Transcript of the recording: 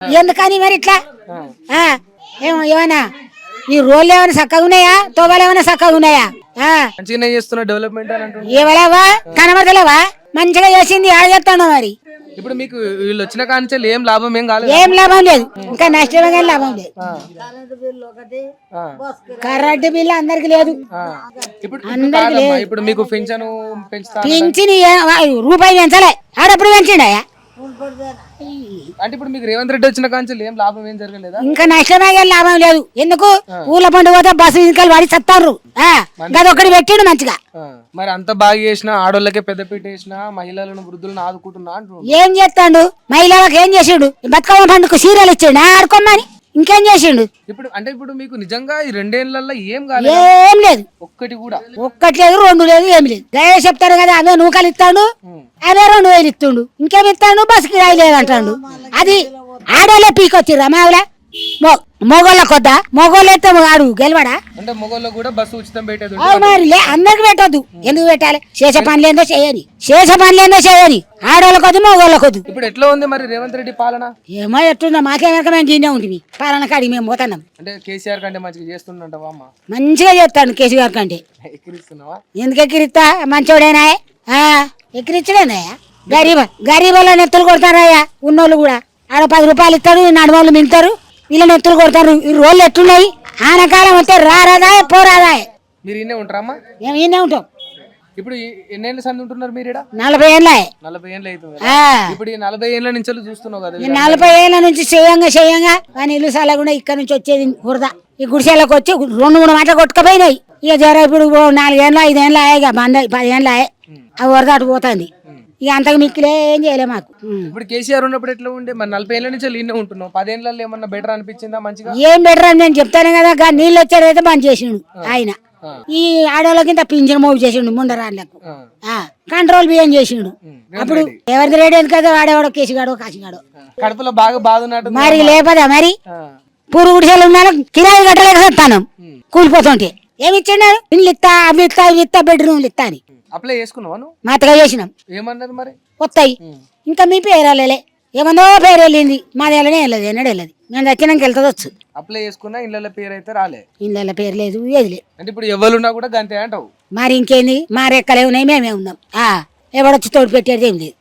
ఎందుకని మరి ఇట్లా ఏమన్నా ఈ రోడ్లు ఏమైనా చక్కగా ఉన్నాయా తోబాలు ఏమైనా చక్కగా ఉన్నాయా మంచిగానే చేస్తున్నా డెవలప్మెంట్ అని అంటున్నారు. ఏవలేవా కనబడతలేవా మంచిగా చేసింది ఆడేస్తాను మరి ఇప్పుడు మీకు వీళ్ళు వచ్చిన కాంచెలు ఏం లాభం ఏం కాలేదు. ఏం లాభం లేదు ఇంకా నష్టమే కానీ లాభం లేదు కరెంటు బిల్లు అందరికి లేదు ఇప్పుడు మీకు పింఛను పెంచుతా పింఛని రూపాయి పెంచలే ఆడప్పుడు పెంచిండయా అంటే ఇప్పుడు మీకు రేవంత్ రెడ్డి వచ్చిన కాంచెలు ఏం లాభం ఏం జరగలేదా? ఇంకా నష్టమే కానీ లాభం లేదు ఎందుకు ఊళ్ళ పండుగ పోతే బస్సు ఇంకలు పడి చత్తారు గదొక్కటి పెట్టిండు మంచిగా. మరి అంత బాగా చేసిన ఆడోళ్ళకే పెద్దపీట వేసిన మహిళలను వృద్ధులను ఆదుకుంటున్నా అంటున్నారు. ఏం చేస్తాడు మహిళలకు ఏం చేసిండు బతుకమ్మ పండుగ సీరియల్ ఇచ్చిండు ఆడుకోమని ఇంకేం చేసిండు. ఇప్పుడు మీకు నిజంగా ఈ 2 ఏళ్లలో ఏం కాలేదు ఏం లేదు ఒక్కటి కూడా ఒక్కటి లేదు 2 లేదు ఏం లేదు దయ చెప్తాడు కదా అదే నూకలు ఇస్తాడు అదే 2000 ఇస్తుండు ఇంకేం ఇస్తాడు బస్సుకి రాయలేదంటాడు. అది ఆడోళ్ళే పీకొచ్చిర్రా మావులే మొగోళ్ళ కొద్దా మొగోళ్ళు అయితే ఆడు గెలవడా అంటే మొగోళ్ళు కూడా బస్సు ఉచితం పెట్టేది మరి అందరికి పెట్టద్దు ఎందుకు పెట్టాలి చేసే పనులేందో చేయని ఆడోళ్ళ కొద్ది మొగోళ్ళ కొద్దు. ఇప్పుడు ఎట్లా ఉంది మరి రేవంత్ రెడ్డి పాలన? ఏమో ఎట్టుందో మాకేమక మేము గిన్నె ఉంటుంది పాలన కాడికి మేము పోతున్నాం. అంటే కేసీఆర్ కంటే మంచిగా చేస్తుండంటావా అమ్మ? మంచిగా చేస్తాడు కేసీఆర్ కంటే. ఎక్కిరిస్తున్నావా? ఎందుకు ఎక్కిరిస్తా మంచోడేనా ఎక్కిరించడేనా గరీబుల నెత్తులు కొడతారయ్యా ఉన్నోళ్ళు కూడా ఆడ 10 రూపాయలు ఇస్తాడు నడవాళ్ళు మింగుతారు వీళ్ళ నెత్తులు కొడతారు. ఈ రోళ్ళు ఎట్టున్నాయి ఆనకాలం వస్తే రారాదా పోరాదా. మీరు ఇన్నే ఉంటారమ్మా? మేము ఈయనే ఉంటాం. ఇప్పుడు ఎన్నేళ్ళ సంది ఉంటున్నారు మీరు? 40 ఏళ్ళ 40 ఏళ్ళు అవుతుంది. ఇప్పుడు ఈ 40 ఏళ్ళ నుంచి చూస్తున్నావు కదా. 40 ఏళ్ళ నుంచి చేయంగా కానీ ఇల్లు సాల కూడా ఇక్కడ నుంచి వచ్చేది బురద. ఈ గుడిసెలకు వచ్చి 2-3 మాటలు కొట్టుకుపోయినాయి. ఇక జర ఇప్పుడు 4 ఏళ్ళు 5 ఏళ్ళు అయ్యాయి బంద 10 ఏళ్ళు అయ్యాయి ఆ వరద అటు పోతుంది. ఇక అంతకు మిక్కిలే ఏం చేయలే మాకు. ఇప్పుడు కేసీఆర్ ఉన్నప్పుడు ఎట్లా ఉండే? మరి 40 ఏళ్ళ నుంచి ఈయనే ఉంటున్నావు. 10 ఏళ్ళలో ఏమన్నా బెటర్ అనిపించిందా? మంచిగా ఏం బెటర్ అని నేను చెప్తాను కదా నీళ్ళు వచ్చేదైతే బంద్ చేసిండు ఆయన. ఈ ఆడోళ్ళకి ఇంత పింఛన్ మోగు చేసిండు ముందరాళ్ళకు కంట్రోల్ బియ్యం చేసిండు. అప్పుడు ఎవరికి రేటు ఎందుకు కదా వాడేవాడో కేసిగాడో కాసిగాడో కడుపులో బాగా బాధ మరి లేపదా మరి పూరు గుడిసెలు ఉన్నాను కిరాయి కట్టలేక చెప్తాను కూలిపోతుంటే ఏమి ఇచ్చిండు ఇల్లు ఇస్తా అవి ఇస్తా ఇవి ఇస్తా బెడ్రూమ్లు ఇస్తా అని అప్లై చేసుకున్నావా నువ్వు? మాతగా చేసినాం. ఏమన్నది మరి? వస్తాయి ఇంకా మీ పేరు వెళ్ళలే ఏమన్నా పేరు వెళ్ళింది మాది వెళ్ళనే వెళ్ళదు ఎన్నడూ వెళ్ళదు మేము దక్కినాక వెళ్తుంది వచ్చు. అప్లై చేసుకున్నా ఇళ్ళ పేరు అయితే రాలే. ఇళ్ళ పేరు లేదు ఏది లేదు. అంటే ఇప్పుడు ఎవరున్నా కూడా గంతే అంటావు? మరి ఇంకేంది మా రెక్కలే ఉన్నాయి మేమే ఉన్నాం ఎవడొచ్చి తోడు పెట్టేది ఏం లేదు.